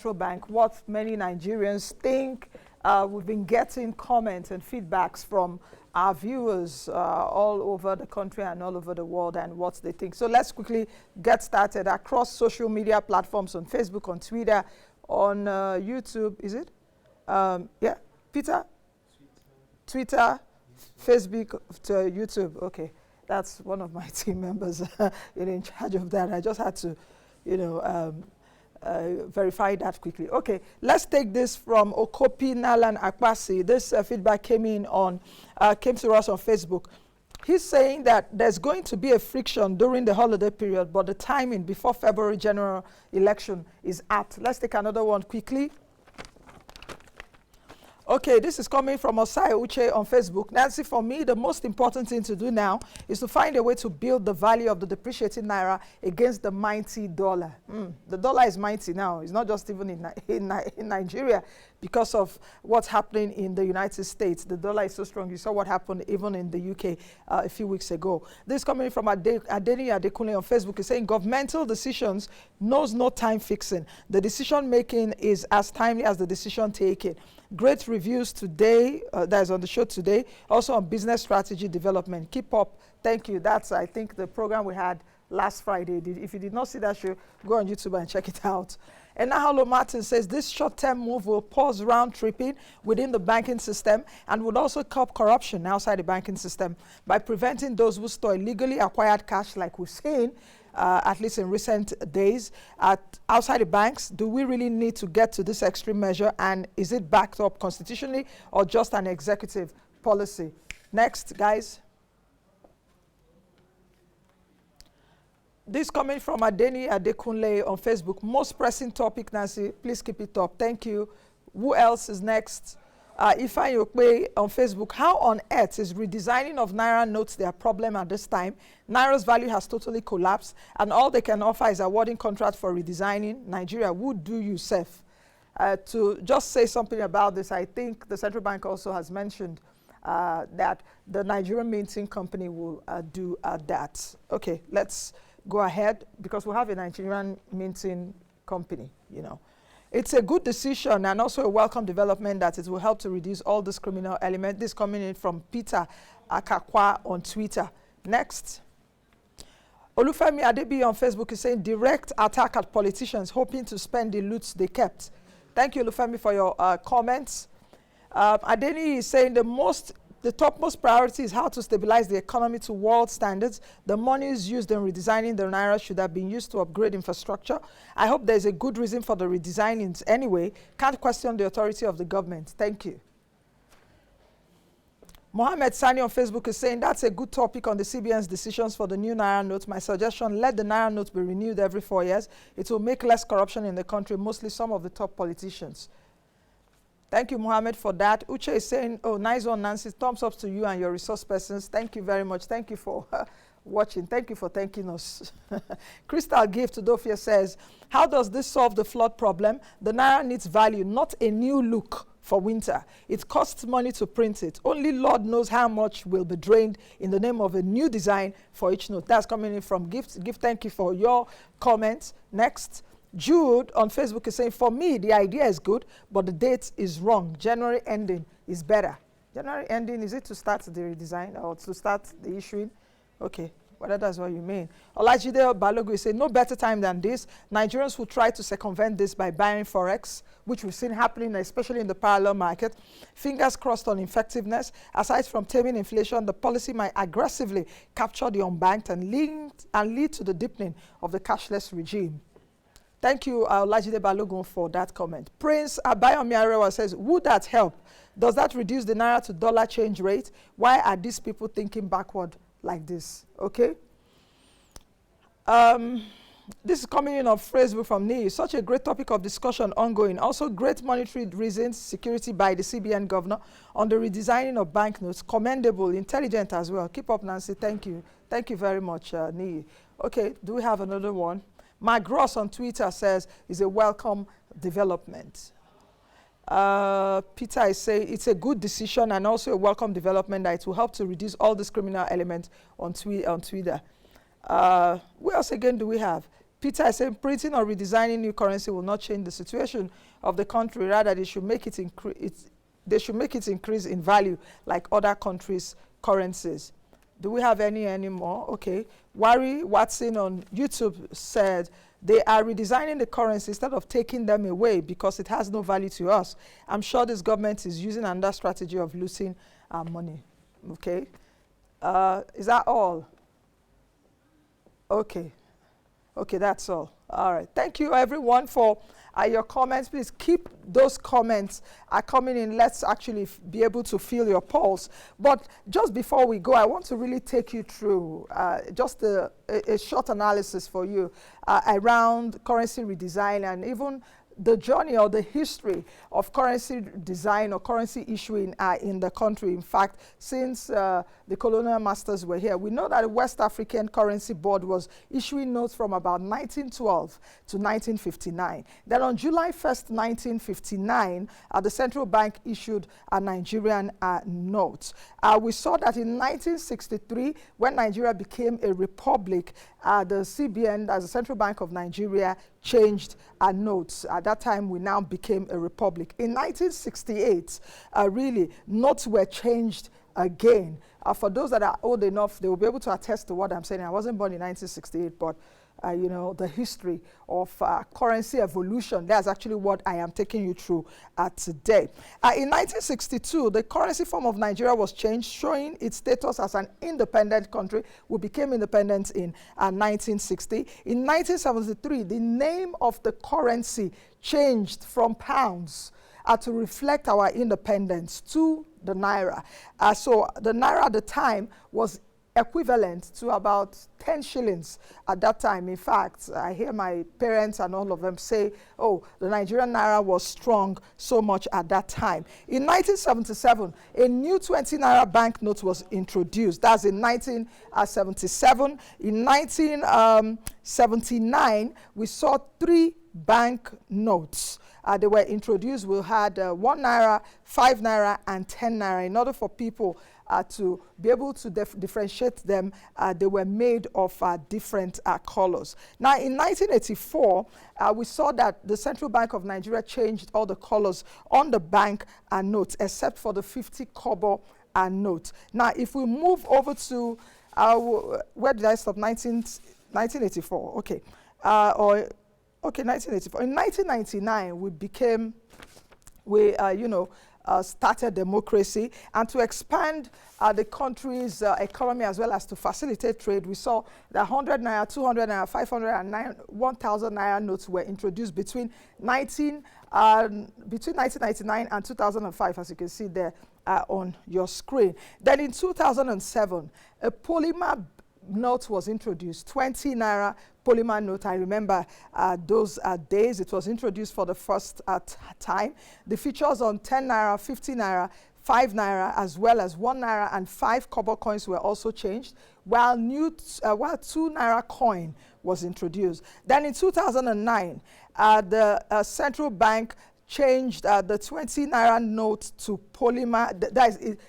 Central Bank, what many Nigerians think. We've been getting comments and feedbacks from our viewers all over the country and all over the world and what they think. So let's quickly get started across social media platforms on Facebook, on Twitter, on YouTube. Is it? Yeah, Peter? Twitter, Facebook, to YouTube. Okay, that's one of my team members in charge of that. I just had to, verify that quickly. Okay, let's take this from Okopi Nalan Akpasi. This feedback came to us on Facebook. He's saying that there's going to be a friction during the holiday period, but the timing before February general election is apt. Let's take another one quickly. Okay, this is coming from Osai Uche on Facebook. Nancy, for me, the most important thing to do now is to find a way to build the value of the depreciating Naira against the mighty dollar. The dollar is mighty now. It's not just even in Nigeria because of what's happening in the United States. The dollar is so strong. You saw what happened even in the UK a few weeks ago. This is coming from Adeni Adekunle on Facebook. He's saying governmental decisions knows no time fixing. The decision making is as timely as the decision taking. Great reviews today, that is on the show today, also on business strategy development. Keep up. Thank you. That's, I think, the program we had last Friday. If you did not see that show, go on YouTube and check it out. And Nahalo Martin says this short-term move will pause round-tripping within the banking system and would also curb corruption outside the banking system by preventing those who store illegally acquired cash, like we've seen, at least in recent days, outside the banks. Do we really need to get to this extreme measure, and is it backed up constitutionally or just an executive policy? Next, guys. This coming from Adeni Adekunle on Facebook. Most pressing topic, Nancy. Please keep it up. Thank you. Who else is next? Ifeanyi Okpe on Facebook. How on earth is redesigning of Naira notes their problem at this time? Naira's value has totally collapsed, and all they can offer is awarding contract for redesigning. Nigeria, who do you serve? To just say something about this, I think the central bank also has mentioned that the Nigerian minting company will do that. Okay, let's go ahead because we have a Nigerian minting company, It's a good decision and also a welcome development that it will help to reduce all this criminal element. This coming in from Peter Akakwa on Twitter. Next. Olufemi Adebi on Facebook is saying direct attack at politicians hoping to spend the loot they kept. Thank you, Olufemi, for your comments. Adeni is saying the topmost priority is how to stabilize the economy to world standards. The monies used in redesigning the Naira should have been used to upgrade infrastructure. I hope there's a good reason for the redesignings anyway. Can't question the authority of the government. Thank you. Mohammed Sani on Facebook is saying that's a good topic on the CBN's decisions for the new Naira note. My suggestion, let the Naira note be renewed every 4 years. It will make less corruption in the country, mostly some of the top politicians. Thank you, Mohammed, for that. Uche is saying, oh, nice one, Nancy. Thumbs up to you and your resource persons. Thank you very much. Thank you for watching. Thank you for thanking us. Crystal Gift to Dofia says, how does this solve the flood problem? The Naira needs value, not a new look for winter. It costs money to print it. Only Lord knows how much will be drained in the name of a new design for each note. That's coming in from Gift. Gift, thank you for your comments. Next. Jude on Facebook is saying, for me, the idea is good, but the date is wrong. January ending is better. January ending, is it to start the redesign or to start the issuing? Okay, whether that's what you mean. Olajide Balogu is saying, no better time than this. Nigerians will try to circumvent this by buying Forex, which we've seen happening, especially in the parallel market. Fingers crossed on effectiveness. Aside from taming inflation, the policy might aggressively capture the unbanked and lead to the deepening of the cashless regime. Thank you, Olajide Balogun, for that comment. Prince Abayomi Arewa says, would that help? Does that reduce the Naira to dollar change rate? Why are these people thinking backward like this? Okay. This is coming in on Facebook from Nii. Such a great topic of discussion ongoing. Also great monetary reasons, security by the CBN governor on the redesigning of banknotes. Commendable, intelligent as well. Keep up, Nancy. Thank you. Thank you very much, Nii. Okay, do we have another one? Mark Ross on Twitter says, is a welcome development. Peter is saying it's a good decision and also a welcome development that it will help to reduce all this criminal element on Twitter. Who else again do we have? Peter is saying printing or redesigning new currency will not change the situation of the country. Rather, they should make it increase in value like other countries' currencies. Do we have any more? Okay. Wari Watson on YouTube said they are redesigning the currency instead of taking them away because it has no value to us. I'm sure this government is using another strategy of losing our money. Okay. Is that all? Okay. Okay, that's all. All right. Thank you, everyone, for your comments. Please keep those comments coming in. Let's actually be able to feel your pulse. But just before we go, I want to really take you through just a short analysis for you around currency redesign and even the journey or the history of currency design or currency issuing in the country. In fact, since the colonial masters were here, we know that the West African Currency Board was issuing notes from about 1912 to 1959. Then on July 1st, 1959, the central bank issued a Nigerian note. We saw that in 1963, when Nigeria became a republic, the CBN, as the Central Bank of Nigeria, changed our notes. At that time, we now became a republic. In 1968, really, notes were changed again. For those that are old enough, they will be able to attest to what I'm saying. I wasn't born in 1968, but you know, the history of currency evolution, that's actually what I am taking you through today. In 1962, the currency form of Nigeria was changed, showing its status as an independent country. We became independent in 1960. In 1973, the name of the currency changed from pounds to reflect our independence to the Naira. So the Naira at the time was equivalent to about 10 shillings at that time. In fact, I hear my parents and all of them say, oh, the Nigerian Naira was strong so much at that time. In 1977, a new 20 Naira banknote was introduced. That's in 1977. In 1979, we saw 3 bank notes. They were introduced. We had 1 Naira, 5 Naira, and 10 Naira. In order for people to be able to differentiate them, they were made of different colors. Now, in 1984, we saw that the Central Bank of Nigeria changed all the colors on the bank notes, except for the 50 kobo note. Now, if we move over to, where did I stop? 1984, okay. 1984. In 1999, started democracy, and to expand the country's economy as well as to facilitate trade, we saw that 100 Naira, 200 Naira, 500 and 1,000 Naira notes were introduced between 1999 and 2005, as you can see there on your screen. Then in 2007, a polymer note was introduced, 20 Naira polymer note. I remember those days. It was introduced for the first time. The features on 10 Naira, 50 Naira, 5 Naira, as well as 1 Naira and 5 kobo coins were also changed, while 2 Naira coin was introduced. Then in 2009, the central bank changed the 20 Naira note to polymer.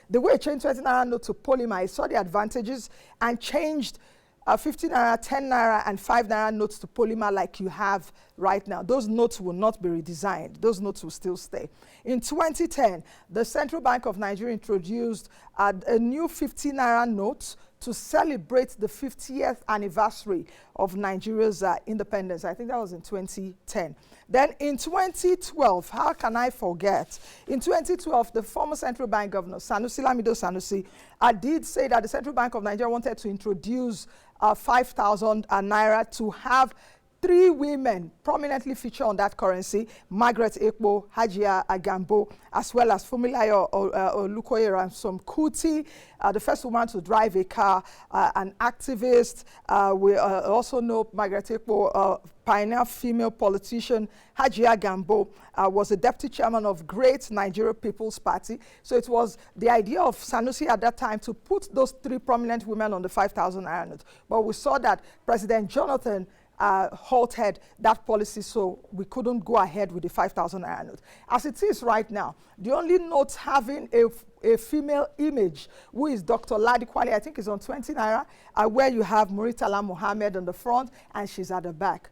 The way it changed 20 Naira note to polymer, it saw the advantages and changed 50 Naira, 10 Naira, and 5 Naira notes to polymer like you have right now. Those notes will not be redesigned. Those notes will still stay. In 2010, the Central Bank of Nigeria introduced a new 50 Naira note to celebrate the 50th anniversary of Nigeria's independence. I think that was in 2010. Then in 2012, how can I forget? In 2012, the former central bank governor, Sanusi Lamido Sanusi, did say that the Central Bank of Nigeria wanted to introduce 5,000 Naira to have 3 women prominently feature on that currency: Margaret Ekpo, Hajia Agambo, as well as Fumilayo Olukoye Ransom Kuti, the first woman to drive a car, an activist. We also know Margaret Ekpo, pioneer female politician. Hajia Agambo was the deputy chairman of Great Nigeria People's Party. So it was the idea of Sanusi at that time to put those 3 prominent women on the 5,000 Naira note. But we saw that President Jonathan halted that policy, so we couldn't go ahead with the 5,000 Naira note. As it is right now, the only note having a female image, who is Dr. Ladi Kwali, I think is on 20 Naira, where you have Muritala Mohammed on the front and she's at the back.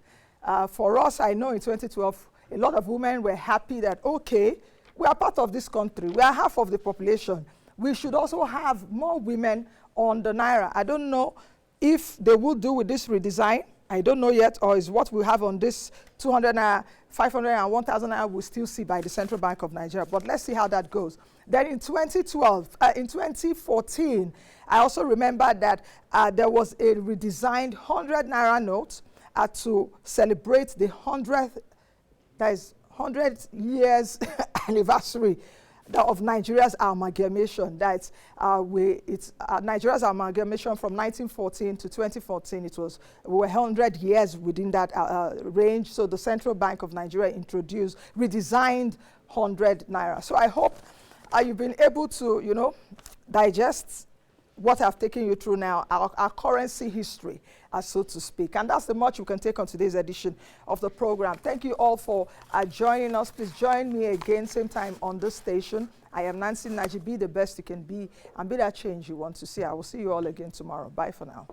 For us, I know in 2012, a lot of women were happy that, okay, we are part of this country. We are half of the population. We should also have more women on the Naira. I don't know if they will do with this redesign. I don't know yet, or is what we have on this 200 Naira, 500 and 1,000 Naira we'll still see by the Central Bank of Nigeria. But let's see how that goes. Then in 2014, I also remember that there was a redesigned 100 Naira note to celebrate the 100 years anniversary of Nigeria's amalgamation. That's Nigeria's amalgamation from 1914 to 2014. We were 100 years within that range. So the Central Bank of Nigeria introduced redesigned 100 Naira. So I hope you've been able to, digest what I've taken you through now, our currency history, so to speak. And that's the much you can take on today's edition of the program. Thank you all for joining us. Please join me again, same time on this station. I am Nancy Naji. Be the best you can be and be that change you want to see. I will see you all again tomorrow. Bye for now.